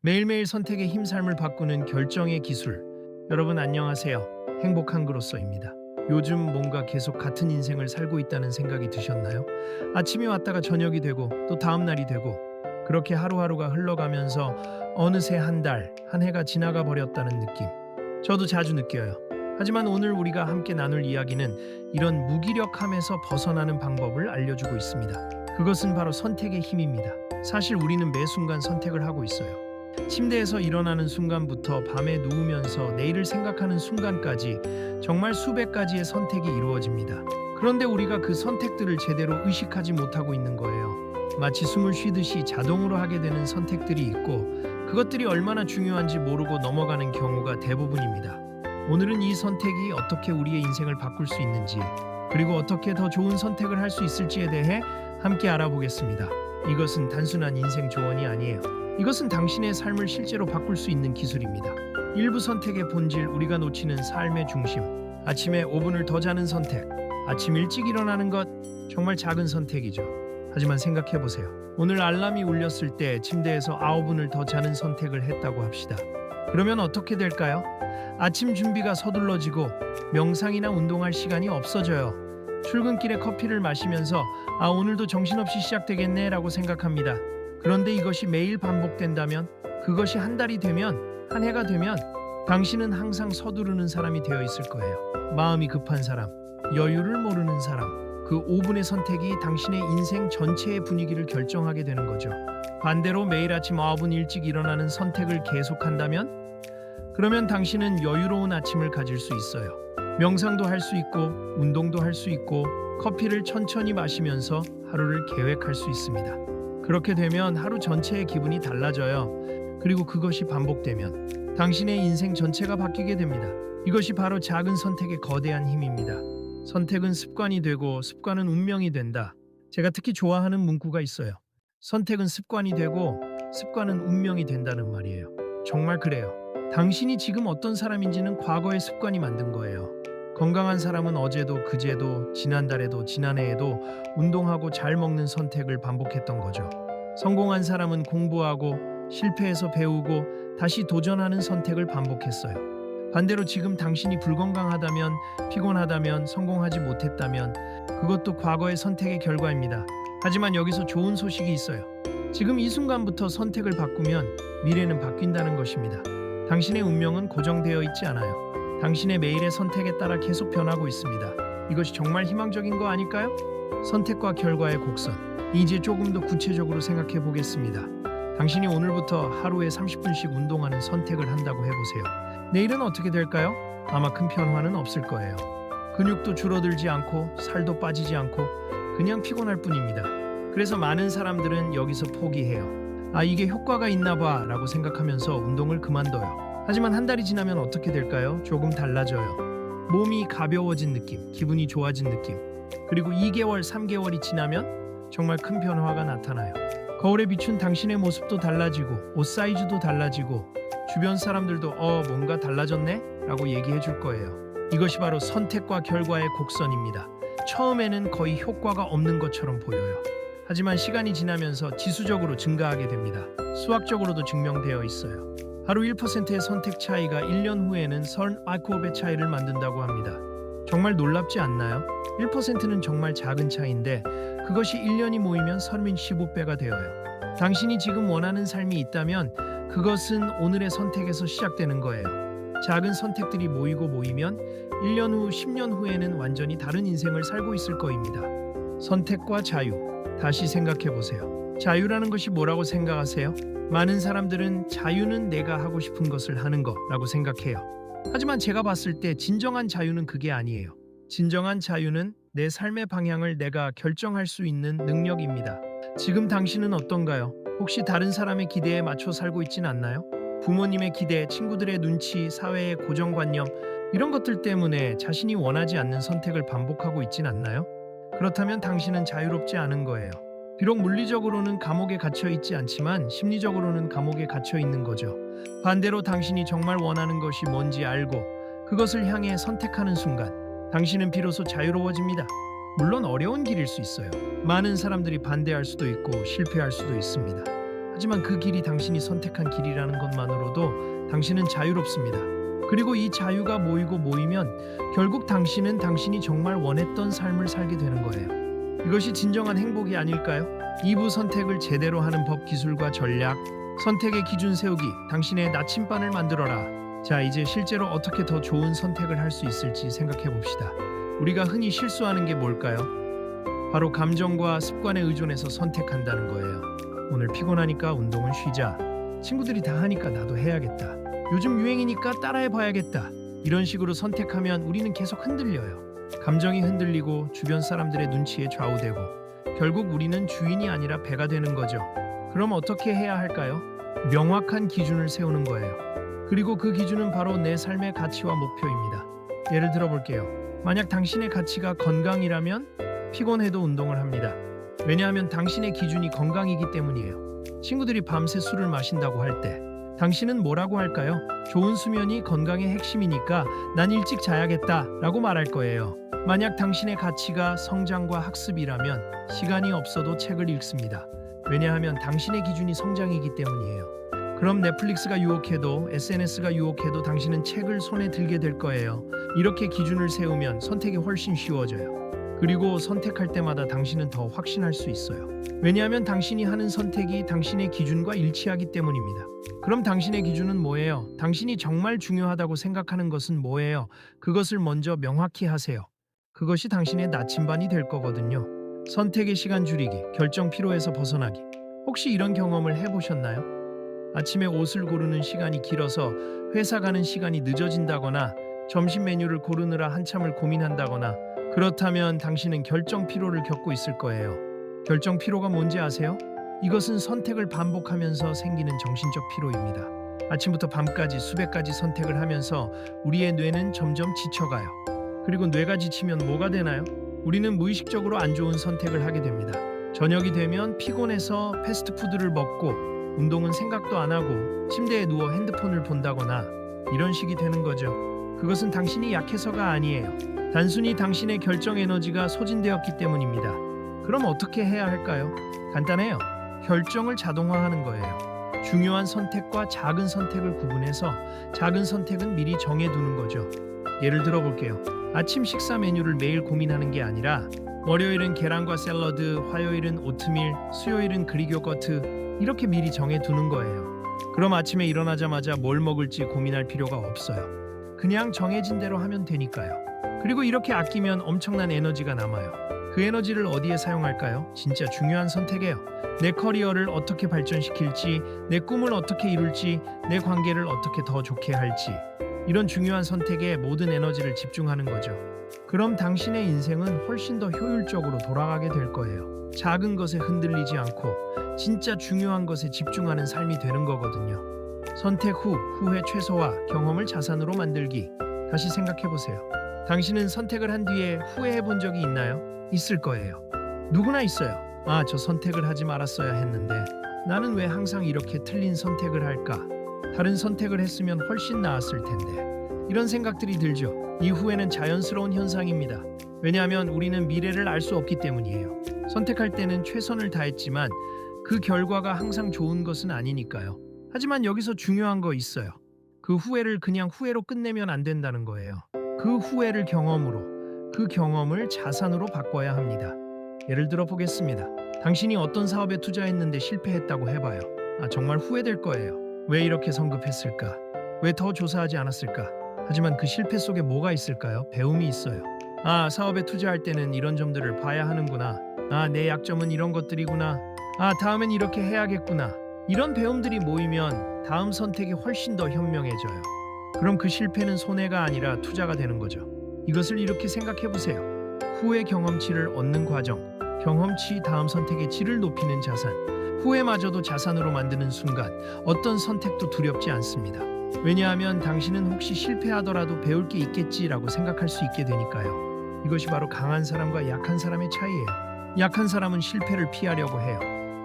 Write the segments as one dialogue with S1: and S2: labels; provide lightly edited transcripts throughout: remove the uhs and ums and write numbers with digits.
S1: 매일매일 선택의 힘 삶을 바꾸는 결정의 기술. 여러분 안녕하세요. 행복한 그로서입니다. 요즘 뭔가 계속 같은 인생을 살고 있다는 생각이 드셨나요? 아침이 왔다가 저녁이 되고 또 다음 날이 되고 그렇게 하루하루가 흘러가면서 어느새 한 달, 한 해가 지나가 버렸다는 느낌. 저도 자주 느껴요. 하지만 오늘 우리가 함께 나눌 이야기는 이런 무기력함에서 벗어나는 방법을 알려주고 있습니다. 그것은 바로 선택의 힘입니다. 사실 우리는 매 순간 선택을 하고 있어요. 침대에서 일어나는 순간부터 밤에 누우면서 내일을 생각하는 순간까지 정말 수백 가지의 선택이 이루어집니다. 그런데 우리가 그 선택들을 제대로 의식하지 못하고 있는 거예요. 마치 숨을 쉬듯이 자동으로 하게 되는 선택들이 있고 그것들이 얼마나 중요한지 모르고 넘어가는 경우가 대부분입니다. 오늘은 이 선택이 어떻게 우리의 인생을 바꿀 수 있는지 그리고 어떻게 더 좋은 선택을 할 수 있을지에 대해 함께 알아보겠습니다. 이것은 단순한 인생 조언이 아니에요. 이것은 당신의 삶을 실제로 바꿀 수 있는 기술입니다. 일부 선택의 본질, 우리가 놓치는 삶의 중심. 아침에 5분을 더 자는 선택. 아침 일찍 일어나는 것, 정말 작은 선택이죠. 하지만 생각해보세요. 오늘 알람이 울렸을 때 침대에서 9분을 더 자는 선택을 했다고 합시다. 그러면 어떻게 될까요? 아침 준비가 서둘러지고 명상이나 운동할 시간이 없어져요. 출근길에 커피를 마시면서 오늘도 정신없이 시작되겠네 라고 생각합니다. 그런데 이것이 매일 반복된다면, 그것이 한 달이 되면, 한 해가 되면 당신은 항상 서두르는 사람이 되어 있을 거예요. 마음이 급한 사람, 여유를 모르는 사람. 그 5분의 선택이 당신의 인생 전체의 분위기를 결정하게 되는 거죠. 반대로 매일 아침 9분 일찍 일어나는 선택을 계속한다면, 그러면 당신은 여유로운 아침을 가질 수 있어요. 명상도 할 수 있고 운동도 할 수 있고 커피를 천천히 마시면서 하루를 계획할 수 있습니다. 그렇게 되면 하루 전체의 기분이 달라져요. 그리고 그것이 반복되면 당신의 인생 전체가 바뀌게 됩니다. 이것이 바로 작은 선택의 거대한 힘입니다. 선택은 습관이 되고 습관은 운명이 된다. 제가 특히 좋아하는 문구가 있어요. 선택은 습관이 되고 습관은 운명이 된다는 말이에요. 정말 그래요. 당신이 지금 어떤 사람인지는 과거의 습관이 만든 거예요. 건강한 사람은 어제도 그제도 지난달에도 지난해에도 운동하고 잘 먹는 선택을 반복했던 거죠. 성공한 사람은 공부하고 실패해서 배우고 다시 도전하는 선택을 반복했어요. 반대로 지금 당신이 불건강하다면, 피곤하다면, 성공하지 못했다면 그것도 과거의 선택의 결과입니다. 하지만 여기서 좋은 소식이 있어요. 지금 이 순간부터 선택을 바꾸면 미래는 바뀐다는 것입니다. 당신의 운명은 고정되어 있지 않아요. 당신의 매일의 선택에 따라 계속 변하고 있습니다. 이것이 정말 희망적인 거 아닐까요? 선택과 결과의 곡선. 이제 조금 더 구체적으로 생각해 보겠습니다. 당신이 오늘부터 하루에 30분씩 운동하는 선택을 한다고 해보세요. 내일은 어떻게 될까요? 아마 큰 변화는 없을 거예요. 근육도 줄어들지 않고 살도 빠지지 않고 그냥 피곤할 뿐입니다. 그래서 많은 사람들은 여기서 포기해요. 이게 효과가 있나 봐 라고 생각하면서 운동을 그만둬요. 하지만 한 달이 지나면 어떻게 될까요? 조금 달라져요. 몸이 가벼워진 느낌, 기분이 좋아진 느낌. 그리고 2개월, 3개월이 지나면 정말 큰 변화가 나타나요. 거울에 비춘 당신의 모습도 달라지고 옷 사이즈도 달라지고 주변 사람들도 뭔가 달라졌네? 라고 얘기해 줄 거예요. 이것이 바로 선택과 결과의 곡선입니다. 처음에는 거의 효과가 없는 것처럼 보여요. 하지만 시간이 지나면서 지수적으로 증가하게 됩니다. 수학적으로도 증명되어 있어요. 하루 1%의 선택 차이가 1년 후에는 39배 차이를 만든다고 합니다. 정말 놀랍지 않나요? 1%는 정말 작은 차이인데 그것이 1년이 모이면 35배가 되어요. 당신이 지금 원하는 삶이 있다면 그것은 오늘의 선택에서 시작되는 거예요. 작은 선택들이 모이고 모이면 1년 후, 10년 후에는 완전히 다른 인생을 살고 있을 거입니다. 선택과 자유. 다시 생각해 보세요. 자유라는 것이 뭐라고 생각하세요? 많은 사람들은 자유는 내가 하고 싶은 것을 하는 거라고 생각해요. 하지만 제가 봤을 때 진정한 자유는 그게 아니에요. 진정한 자유는 내 삶의 방향을 내가 결정할 수 있는 능력입니다. 지금 당신은 어떤가요? 혹시 다른 사람의 기대에 맞춰 살고 있진 않나요? 부모님의 기대, 친구들의 눈치, 사회의 고정관념 이런 것들 때문에 자신이 원하지 않는 선택을 반복하고 있진 않나요? 그렇다면 당신은 자유롭지 않은 거예요. 비록 물리적으로는 감옥에 갇혀 있지 않지만 심리적으로는 감옥에 갇혀 있는 거죠. 반대로 당신이 정말 원하는 것이 뭔지 알고 그것을 향해 선택하는 순간 당신은 비로소 자유로워집니다. 물론 어려운 길일 수 있어요. 많은 사람들이 반대할 수도 있고 실패할 수도 있습니다. 하지만 그 길이 당신이 선택한 길이라는 것만으로도 당신은 자유롭습니다. 그리고 이 자유가 모이면 결국 당신은 당신이 정말 원했던 삶을 살게 되는 거예요. 이것이 진정한 행복이 아닐까요? 2부 선택을 제대로 하는 법, 기술과 전략. 선택의 기준 세우기. 당신의 나침반을 만들어라. 자, 이제 실제로 어떻게 더 좋은 선택을 할 수 있을지 생각해 봅시다. 우리가 흔히 실수하는 게 뭘까요? 바로 감정과 습관에 의존해서 선택한다는 거예요. 오늘 피곤하니까 운동은 쉬자. 친구들이 다 하니까 나도 해야겠다. 요즘 유행이니까 따라해 봐야겠다. 이런 식으로 선택하면 우리는 계속 흔들려요. 감정이 흔들리고 주변 사람들의 눈치에 좌우되고 결국 우리는 주인이 아니라 배가 되는 거죠. 그럼 어떻게 해야 할까요? 명확한 기준을 세우는 거예요. 그리고 그 기준은 바로 내 삶의 가치와 목표입니다. 예를 들어 볼게요. 만약 당신의 가치가 건강이라면 피곤해도 운동을 합니다. 왜냐하면 당신의 기준이 건강이기 때문이에요. 친구들이 밤새 술을 마신다고 할 때 당신은 뭐라고 할까요? 좋은 수면이 건강의 핵심이니까 난 일찍 자야겠다 라고 말할 거예요. 만약 당신의 가치가 성장과 학습이라면 시간이 없어도 책을 읽습니다. 왜냐하면 당신의 기준이 성장이기 때문이에요. 그럼 넷플릭스가 유혹해도 SNS가 유혹해도 당신은 책을 손에 들게 될 거예요. 이렇게 기준을 세우면 선택이 훨씬 쉬워져요. 그리고 선택할 때마다 당신은 더 확신할 수 있어요. 왜냐하면 당신이 하는 선택이 당신의 기준과 일치하기 때문입니다. 그럼 당신의 기준은 뭐예요? 당신이 정말 중요하다고 생각하는 것은 뭐예요? 그것을 먼저 명확히 하세요. 그것이 당신의 나침반이 될 거거든요. 선택의 시간 줄이기, 결정 피로에서 벗어나기. 혹시 이런 경험을 해보셨나요? 아침에 옷을 고르는 시간이 길어서 회사 가는 시간이 늦어진다거나 점심 메뉴를 고르느라 한참을 고민한다거나 그렇다면 당신은 결정 피로를 겪고 있을 거예요. 결정 피로가 뭔지 아세요? 이것은 선택을 반복하면서 생기는 정신적 피로입니다. 아침부터 밤까지 수백 가지 선택을 하면서 우리의 뇌는 점점 지쳐가요. 그리고 뇌가 지치면 뭐가 되나요? 우리는 무의식적으로 안 좋은 선택을 하게 됩니다. 저녁이 되면 피곤해서 패스트푸드를 먹고 운동은 생각도 안 하고 침대에 누워 핸드폰을 본다거나 이런 식이 되는 거죠. 그것은 당신이 약해서가 아니에요. 단순히 당신의 결정 에너지가 소진되었기 때문입니다. 그럼 어떻게 해야 할까요? 간단해요. 결정을 자동화하는 거예요. 중요한 선택과 작은 선택을 구분해서 작은 선택은 미리 정해두는 거죠. 예를 들어 볼게요. 아침 식사 메뉴를 매일 고민하는 게 아니라 월요일은 계란과 샐러드, 화요일은 오트밀, 수요일은 그릭 요거트 이렇게 미리 정해두는 거예요. 그럼 아침에 일어나자마자 뭘 먹을지 고민할 필요가 없어요. 그냥 정해진 대로 하면 되니까요. 그리고 이렇게 아끼면 엄청난 에너지가 남아요. 그 에너지를 어디에 사용할까요? 진짜 중요한 선택이에요. 내 커리어를 어떻게 발전시킬지, 내 꿈을 어떻게 이룰지, 내 관계를 어떻게 더 좋게 할지 이런 중요한 선택에 모든 에너지를 집중하는 거죠. 그럼 당신의 인생은 훨씬 더 효율적으로 돌아가게 될 거예요. 작은 것에 흔들리지 않고 진짜 중요한 것에 집중하는 삶이 되는 거거든요. 선택 후 후회 최소화, 경험을 자산으로 만들기. 다시 생각해 보세요. 당신은 선택을 한 뒤에 후회해 본 적이 있나요? 있을 거예요. 누구나 있어요. 아, 저 선택을 하지 말았어야 했는데 나는 왜 항상 이렇게 틀린 선택을 할까? 다른 선택을 했으면 훨씬 나았을 텐데. 이런 생각들이 들죠. 이 후회는 자연스러운 현상입니다. 왜냐하면 우리는 미래를 알 수 없기 때문이에요. 선택할 때는 최선을 다했지만 그 결과가 항상 좋은 것은 아니니까요. 하지만 여기서 중요한 거 있어요. 그 후회를 그냥 후회로 끝내면 안 된다는 거예요. 그 후회를 경험으로, 그 경험을 자산으로 바꿔야 합니다. 예를 들어 보겠습니다. 당신이 어떤 사업에 투자했는데 실패했다고 해봐요. 아, 정말 후회될 거예요. 왜 이렇게 성급했을까? 왜 더 조사하지 않았을까? 하지만 그 실패 속에 뭐가 있을까요? 배움이 있어요. 아, 사업에 투자할 때는 이런 점들을 봐야 하는구나. 아, 내 약점은 이런 것들이구나. 아, 다음엔 이렇게 해야겠구나. 이런 배움들이 모이면 다음 선택이 훨씬 더 현명해져요. 그럼 그 실패는 손해가 아니라 투자가 되는 거죠. 이것을 이렇게 생각해 보세요. 후회 경험치를 얻는 과정, 경험치 다음 선택의 질을 높이는 자산, 후회마저도 자산으로 만드는 순간 어떤 선택도 두렵지 않습니다. 왜냐하면 당신은 혹시 실패하더라도 배울 게 있겠지라고 생각할 수 있게 되니까요. 이것이 바로 강한 사람과 약한 사람의 차이예요. 약한 사람은 실패를 피하려고 해요.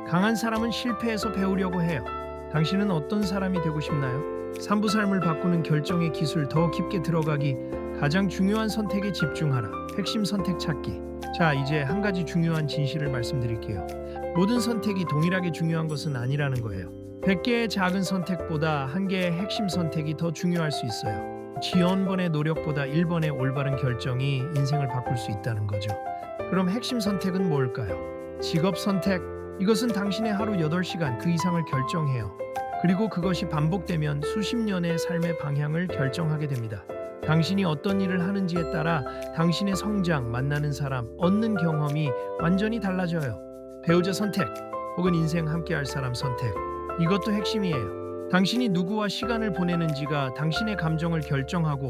S1: 강한 사람은 실패해서 배우려고 해요. 당신은 어떤 사람이 되고 싶나요? 3부 삶을 바꾸는 결정의 기술 더 깊게 들어가기. 가장 중요한 선택에 집중하라. 핵심 선택 찾기. 자, 이제 한 가지 중요한 진실을 말씀드릴게요. 모든 선택이 동일하게 중요한 것은 아니라는 거예요. 100개의 작은 선택보다 1개의 핵심 선택이 더 중요할 수 있어요. 지연번의 노력보다 1번의 올바른 결정이 인생을 바꿀 수 있다는 거죠. 그럼 핵심 선택은 뭘까요? 직업 선택. 이것은 당신의 하루 8시간 그 이상을 결정해요. 그리고 그것이 반복되면 수십 년의 삶의 방향을 결정하게 됩니다. 당신이 어떤 일을 하는지에 따라 당신의 성장, 만나는 사람, 얻는 경험이 완전히 달라져요. 배우자 선택 혹은 인생 함께할 사람 선택. 이것도 핵심이에요. 당신이 누구와 시간을 보내는지가 당신의 감정을 결정하고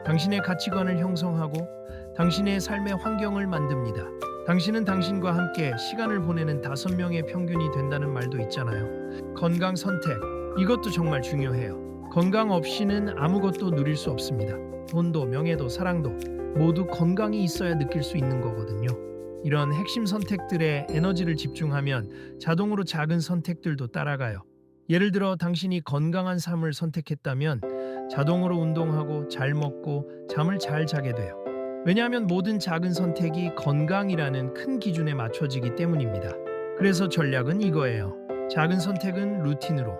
S1: 당신의 가치관을 형성하고 당신의 삶의 환경을 만듭니다. 당신은 당신과 함께 시간을 보내는 5명의 평균이 된다는 말도 있잖아요. 건강 선택. 이것도 정말 중요해요. 건강 없이는 아무것도 누릴 수 없습니다. 돈도 명예도 사랑도 모두 건강이 있어야 느낄 수 있는 거거든요. 이런 핵심 선택들에 에너지를 집중하면 자동으로 작은 선택들도 따라가요. 예를 들어 당신이 건강한 삶을 선택했다면 자동으로 운동하고 잘 먹고 잠을 잘 자게 돼요. 왜냐하면 모든 작은 선택이 건강이라는 큰 기준에 맞춰지기 때문입니다. 그래서 전략은 이거예요. 작은 선택은 루틴으로,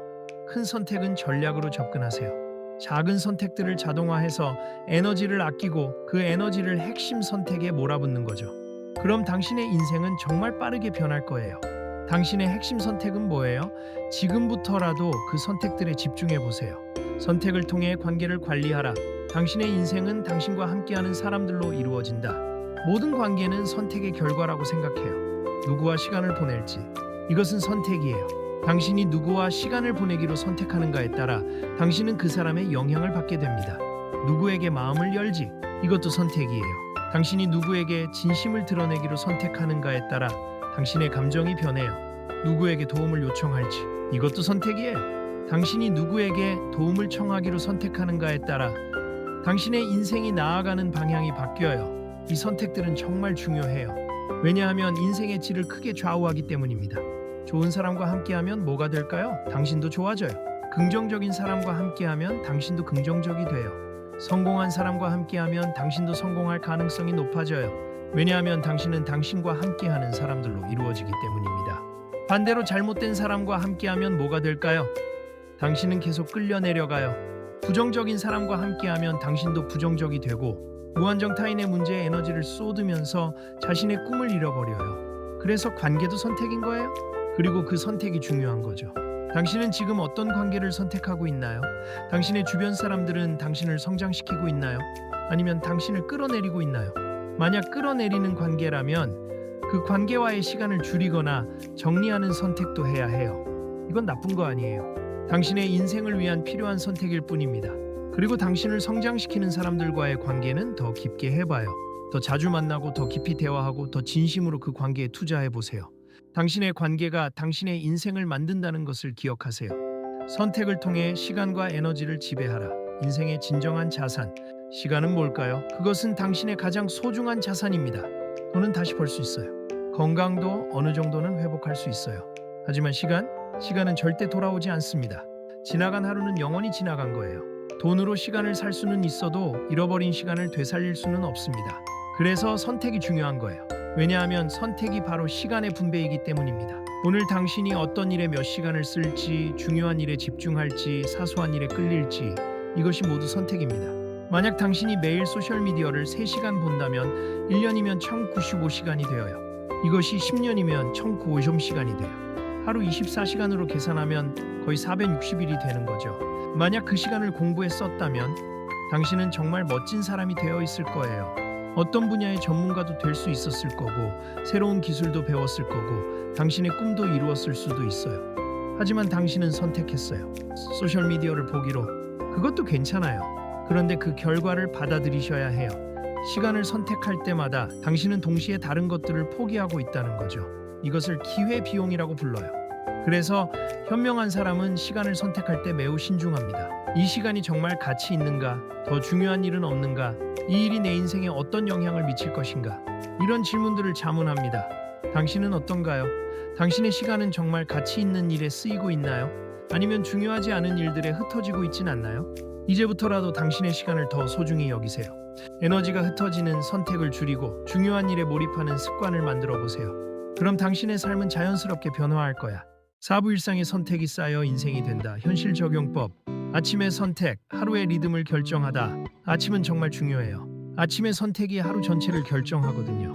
S1: 큰 선택은 전략으로 접근하세요. 작은 선택들을 자동화해서 에너지를 아끼고 그 에너지를 핵심 선택에 몰아붙는 거죠. 그럼 당신의 인생은 정말 빠르게 변할 거예요. 당신의 핵심 선택은 뭐예요? 지금부터라도 그 선택들에 집중해 보세요. 선택을 통해 관계를 관리하라. 당신의 인생은 당신과 함께하는 사람들로 이루어진다. 모든 관계는 선택의 결과라고 생각해요. 누구와 시간을 보낼지. 이것은 선택이에요. 당신이 누구와 시간을 보내기로 선택하는가에 따라 당신은 그 사람의 영향을 받게 됩니다. 누구에게 마음을 열지. 이것도 선택이에요. 당신이 누구에게 진심을 드러내기로 선택하는가에 따라 당신의 감정이 변해요. 누구에게 도움을 요청할지. 이것도 선택이에요. 당신이 누구에게 도움을 청하기로 선택하는가에 따라 당신의 인생이 나아가는 방향이 바뀌어요. 이 선택들은 정말 중요해요. 왜냐하면 인생의 질을 크게 좌우하기 때문입니다. 좋은 사람과 함께하면 뭐가 될까요? 당신도 좋아져요. 긍정적인 사람과 함께하면 당신도 긍정적이 돼요. 성공한 사람과 함께하면 당신도 성공할 가능성이 높아져요. 왜냐하면 당신은 당신과 함께하는 사람들로 이루어지기 때문입니다. 반대로 잘못된 사람과 함께하면 뭐가 될까요? 당신은 계속 끌려 내려가요. 부정적인 사람과 함께하면 당신도 부정적이 되고 무한정 타인의 문제에 에너지를 쏟으면서 자신의 꿈을 잃어버려요. 그래서 관계도 선택인 거예요. 그리고 그 선택이 중요한 거죠. 당신은 지금 어떤 관계를 선택하고 있나요? 당신의 주변 사람들은 당신을 성장시키고 있나요? 아니면 당신을 끌어내리고 있나요? 만약 끌어내리는 관계라면 그 관계와의 시간을 줄이거나 정리하는 선택도 해야 해요. 이건 나쁜 거 아니에요. 당신의 인생을 위한 필요한 선택일 뿐입니다. 그리고 당신을 성장시키는 사람들과의 관계는 더 깊게 해봐요. 더 자주 만나고 더 깊이 대화하고 더 진심으로 그 관계에 투자해보세요. 당신의 관계가 당신의 인생을 만든다는 것을 기억하세요. 선택을 통해 시간과 에너지를 지배하라. 인생의 진정한 자산. 시간은 뭘까요? 그것은 당신의 가장 소중한 자산입니다. 돈은 다시 벌 수 있어요. 건강도 어느 정도는 회복할 수 있어요. 하지만 시간은 절대 돌아오지 않습니다. 지나간 하루는 영원히 지나간 거예요. 돈으로 시간을 살 수는 있어도 잃어버린 시간을 되살릴 수는 없습니다. 그래서 선택이 중요한 거예요. 왜냐하면 선택이 바로 시간의 분배이기 때문입니다. 오늘 당신이 어떤 일에 몇 시간을 쓸지, 중요한 일에 집중할지, 사소한 일에 끌릴지, 이것이 모두 선택입니다. 만약 당신이 매일 소셜미디어를 3시간 본다면 1년이면 1095시간이 되어요. 이것이 10년이면 1090시간이 돼요. 하루 24시간으로 계산하면 거의 460일이 되는 거죠. 만약 그 시간을 공부에 썼다면 당신은 정말 멋진 사람이 되어 있을 거예요. 어떤 분야의 전문가도 될 수 있었을 거고 새로운 기술도 배웠을 거고 당신의 꿈도 이루었을 수도 있어요. 하지만 당신은 선택했어요. 소셜미디어를 보기로. 그것도 괜찮아요. 그런데 그 결과를 받아들이셔야 해요. 시간을 선택할 때마다 당신은 동시에 다른 것들을 포기하고 있다는 거죠. 이것을 기회비용이라고 불러요. 그래서 현명한 사람은 시간을 선택할 때 매우 신중합니다. 이 시간이 정말 가치 있는가? 더 중요한 일은 없는가? 이 일이 내 인생에 어떤 영향을 미칠 것인가? 이런 질문들을 자문합니다. 당신은 어떤가요? 당신의 시간은 정말 가치 있는 일에 쓰이고 있나요? 아니면 중요하지 않은 일들에 흩어지고 있진 않나요? 이제부터라도 당신의 시간을 더 소중히 여기세요. 에너지가 흩어지는 선택을 줄이고 중요한 일에 몰입하는 습관을 만들어 보세요. 그럼 당신의 삶은 자연스럽게 변화할 거야. 사부 일상의 선택이 쌓여 인생이 된다. 현실 적용법. 아침의 선택, 하루의 리듬을 결정하다. 아침은 정말 중요해요. 아침의 선택이 하루 전체를 결정하거든요.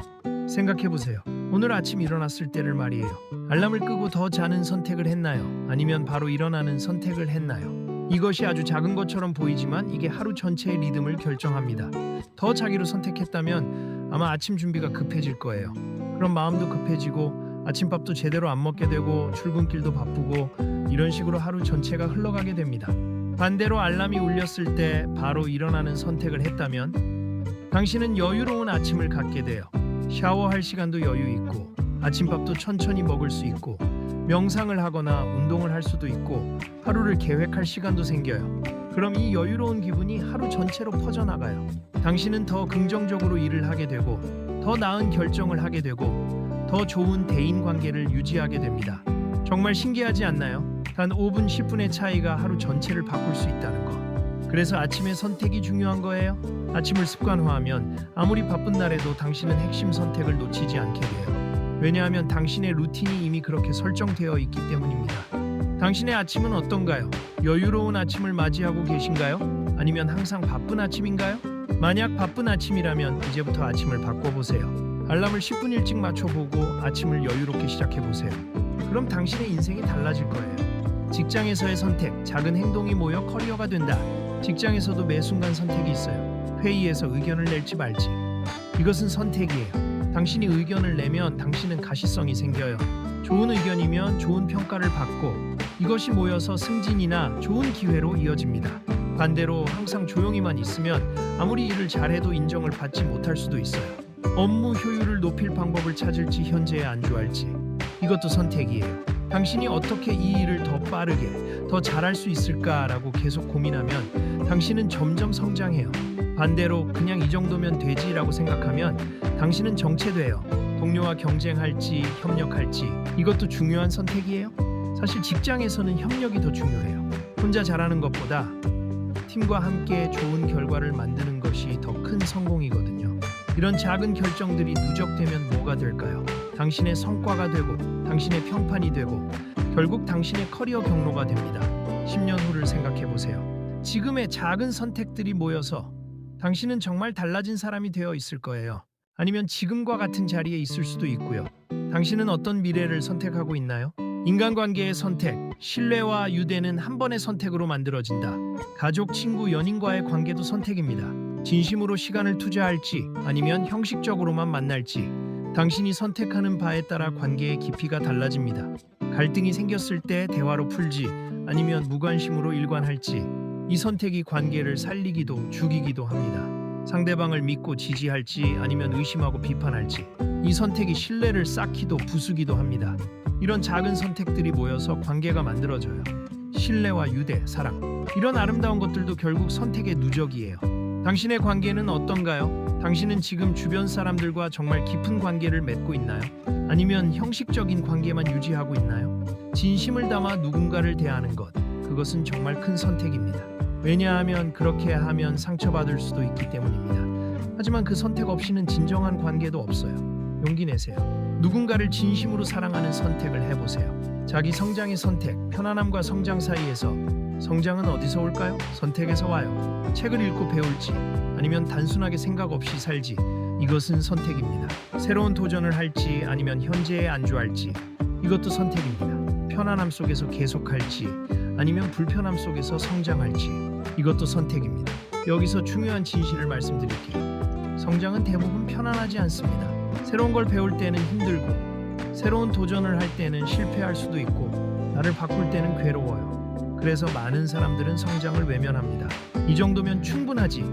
S1: 생각해 보세요. 오늘 아침 일어났을 때를 말이에요. 알람을 끄고 더 자는 선택을 했나요? 아니면 바로 일어나는 선택을 했나요? 이것이 아주 작은 것처럼 보이지만 이게 하루 전체의 리듬을 결정합니다. 더 자기로 선택했다면 아마 아침 준비가 급해질 거예요. 그럼 마음도 급해지고 아침밥도 제대로 안 먹게 되고 출근길도 바쁘고 이런 식으로 하루 전체가 흘러가게 됩니다. 반대로 알람이 울렸을 때 바로 일어나는 선택을 했다면 당신은 여유로운 아침을 갖게 돼요. 샤워할 시간도 여유 있고 아침밥도 천천히 먹을 수 있고 명상을 하거나 운동을 할 수도 있고 하루를 계획할 시간도 생겨요. 그럼 이 여유로운 기분이 하루 전체로 퍼져나가요. 당신은 더 긍정적으로 일을 하게 되고 더 나은 결정을 하게 되고 더 좋은 대인관계를 유지하게 됩니다. 정말 신기하지 않나요? 단 5분, 10분의 차이가 하루 전체를 바꿀 수 있다는 거. 그래서 아침의 선택이 중요한 거예요. 아침을 습관화하면 아무리 바쁜 날에도 당신은 핵심 선택을 놓치지 않게 돼요. 왜냐하면 당신의 루틴이 이미 그렇게 설정되어 있기 때문입니다. 당신의 아침은 어떤가요? 여유로운 아침을 맞이하고 계신가요? 아니면 항상 바쁜 아침인가요? 만약 바쁜 아침이라면 이제부터 아침을 바꿔보세요. 알람을 10분 일찍 맞춰보고 아침을 여유롭게 시작해보세요. 그럼 당신의 인생이 달라질 거예요. 직장에서의 선택, 작은 행동이 모여 커리어가 된다. 직장에서도 매 순간 선택이 있어요. 회의에서 의견을 낼지 말지. 이것은 선택이에요. 당신이 의견을 내면 당신은 가시성이 생겨요. 좋은 의견이면 좋은 평가를 받고 이것이 모여서 승진이나 좋은 기회로 이어집니다. 반대로 항상 조용히만 있으면 아무리 일을 잘해도 인정을 받지 못할 수도 있어요. 업무 효율을 높일 방법을 찾을지 현재에 안주할지. 이것도 선택이에요. 당신이 어떻게 이 일을 더 빠르게, 더 잘할 수 있을까라고 계속 고민하면 당신은 점점 성장해요. 반대로 그냥 이 정도면 되지라고 생각하면 당신은 정체돼요. 동료와 경쟁할지 협력할지 이것도 중요한 선택이에요. 사실 직장에서는 협력이 더 중요해요. 혼자 잘하는 것보다 팀과 함께 좋은 결과를 만드는 것이 더 큰 성공이거든요. 이런 작은 결정들이 누적되면 뭐가 될까요? 당신의 성과가 되고 당신의 평판이 되고 결국 당신의 커리어 경로가 됩니다. 10년 후를 생각해 보세요. 지금의 작은 선택들이 모여서 당신은 정말 달라진 사람이 되어 있을 거예요. 아니면 지금과 같은 자리에 있을 수도 있고요. 당신은 어떤 미래를 선택하고 있나요? 인간관계의 선택, 신뢰와 유대는 한 번의 선택으로 만들어진다. 가족, 친구, 연인과의 관계도 선택입니다. 진심으로 시간을 투자할지 아니면 형식적으로만 만날지 당신이 선택하는 바에 따라 관계의 깊이가 달라집니다. 갈등이 생겼을 때 대화로 풀지 아니면 무관심으로 일관할지 이 선택이 관계를 살리기도 죽이기도 합니다. 상대방을 믿고 지지할지 아니면 의심하고 비판할지 이 선택이 신뢰를 쌓기도 부수기도 합니다. 이런 작은 선택들이 모여서 관계가 만들어져요. 신뢰와 유대, 사랑 이런 아름다운 것들도 결국 선택의 누적이에요. 당신의 관계는 어떤가요? 당신은 지금 주변 사람들과 정말 깊은 관계를 맺고 있나요? 아니면 형식적인 관계만 유지하고 있나요? 진심을 담아 누군가를 대하는 것, 그것은 정말 큰 선택입니다. 왜냐하면 그렇게 하면 상처받을 수도 있기 때문입니다. 하지만 그 선택 없이는 진정한 관계도 없어요. 용기 내세요. 누군가를 진심으로 사랑하는 선택을 해보세요. 자기 성장의 선택, 편안함과 성장 사이에서 성장은 어디서 올까요? 선택에서 와요. 책을 읽고 배울지 아니면 단순하게 생각 없이 살지 이것은 선택입니다. 새로운 도전을 할지 아니면 현재에 안주할지 이것도 선택입니다. 편안함 속에서 계속할지 아니면 불편함 속에서 성장할지 이것도 선택입니다. 여기서 중요한 진실을 말씀드릴게요. 성장은 대부분 편안하지 않습니다. 새로운 걸 배울 때는 힘들고 새로운 도전을 할 때는 실패할 수도 있고 나를 바꿀 때는 괴로워요. 그래서 많은 사람들은 성장을 외면합니다. 이 정도면 충분하지.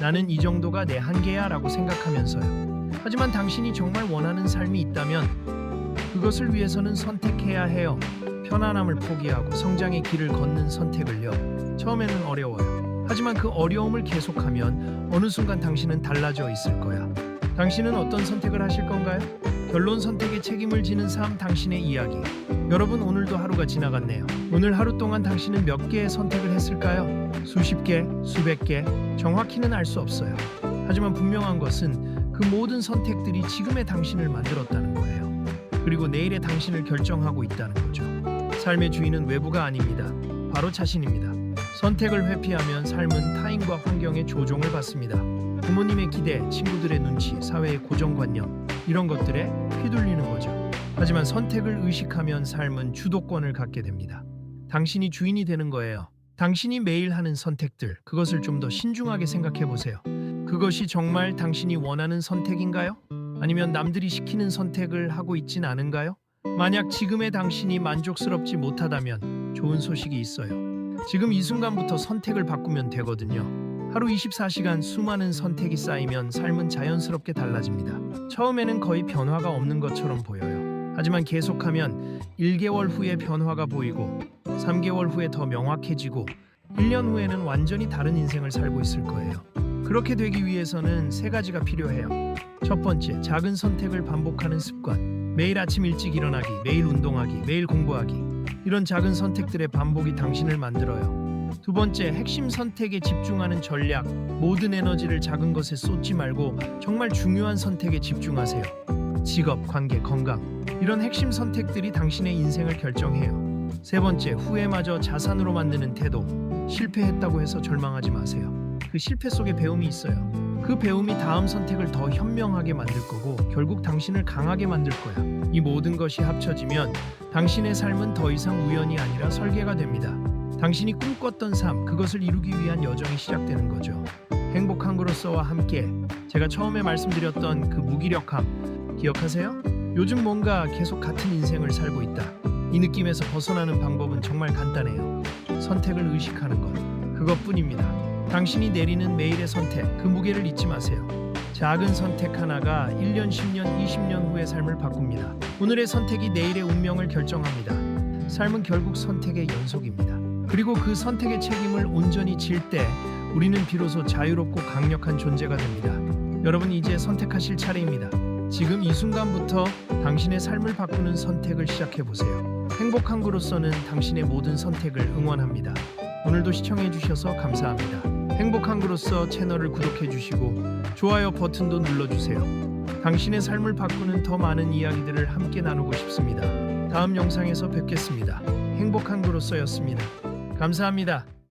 S1: 나는 이 정도가 내 한계야 라고 생각하면서요. 하지만 당신이 정말 원하는 삶이 있다면 그것을 위해서는 선택해야 해요. 편안함을 포기하고 성장의 길을 걷는 선택을요. 처음에는 어려워요. 하지만 그 어려움을 계속하면 어느 순간 당신은 달라져 있을 거야. 당신은 어떤 선택을 하실 건가요? 결론 선택에 책임을 지는 삶 당신의 이야기. 여러분 오늘도 하루가 지나갔네요. 오늘 하루 동안 당신은 몇 개의 선택을 했을까요? 수십 개, 수백 개, 정확히는 알 수 없어요. 하지만 분명한 것은 그 모든 선택들이 지금의 당신을 만들었다는 거예요. 그리고 내일의 당신을 결정하고 있다는 거죠. 삶의 주인은 외부가 아닙니다. 바로 자신입니다. 선택을 회피하면 삶은 타인과 환경의 조종을 받습니다. 부모님의 기대, 친구들의 눈치, 사회의 고정관념, 이런 것들에 휘둘리는 거죠. 하지만 선택을 의식하면 삶은 주도권을 갖게 됩니다. 당신이 주인이 되는 거예요. 당신이 매일 하는 선택들, 그것을 좀 더 신중하게 생각해 보세요. 그것이 정말 당신이 원하는 선택인가요? 아니면 남들이 시키는 선택을 하고 있진 않은가요? 만약 지금의 당신이 만족스럽지 못하다면 좋은 소식이 있어요. 지금 이 순간부터 선택을 바꾸면 되거든요. 하루 24시간 수많은 선택이 쌓이면 삶은 자연스럽게 달라집니다. 처음에는 거의 변화가 없는 것처럼 보여요. 하지만 계속하면 1개월 후에 변화가 보이고 3개월 후에 더 명확해지고 1년 후에는 완전히 다른 인생을 살고 있을 거예요. 그렇게 되기 위해서는 3가지가 필요해요. 첫 번째, 작은 선택을 반복하는 습관. 매일 아침 일찍 일어나기, 매일 운동하기, 매일 공부하기. 이런 작은 선택들의 반복이 당신을 만들어요. 두 번째, 핵심 선택에 집중하는 전략. 모든 에너지를 작은 것에 쏟지 말고 정말 중요한 선택에 집중하세요. 직업, 관계, 건강. 이런 핵심 선택들이 당신의 인생을 결정해요. 세 번째, 후회마저 자산으로 만드는 태도. 실패했다고 해서 절망하지 마세요. 그 실패 속에 배움이 있어요. 그 배움이 다음 선택을 더 현명하게 만들 거고 결국 당신을 강하게 만들 거야. 이 모든 것이 합쳐지면 당신의 삶은 더 이상 우연이 아니라 설계가 됩니다. 당신이 꿈꿨던 삶, 그것을 이루기 위한 여정이 시작되는 거죠. 행복한 그로서와 함께 제가 처음에 말씀드렸던 그 무기력함 기억하세요? 요즘 뭔가 계속 같은 인생을 살고 있다. 이 느낌에서 벗어나는 방법은 정말 간단해요. 선택을 의식하는 것, 그것뿐입니다. 당신이 내리는 매일의 선택, 그 무게를 잊지 마세요. 작은 선택 하나가 1년, 10년, 20년 후의 삶을 바꿉니다. 오늘의 선택이 내일의 운명을 결정합니다. 삶은 결국 선택의 연속입니다. 그리고 그 선택의 책임을 온전히 질 때 우리는 비로소 자유롭고 강력한 존재가 됩니다. 여러분, 이제 선택하실 차례입니다. 지금 이 순간부터 당신의 삶을 바꾸는 선택을 시작해보세요. 행복한 그로서는 당신의 모든 선택을 응원합니다. 오늘도 시청해주셔서 감사합니다. 행복한 그로서 채널을 구독해주시고 좋아요 버튼도 눌러주세요. 당신의 삶을 바꾸는 더 많은 이야기들을 함께 나누고 싶습니다. 다음 영상에서 뵙겠습니다. 행복한 그로서였습니다. 감사합니다.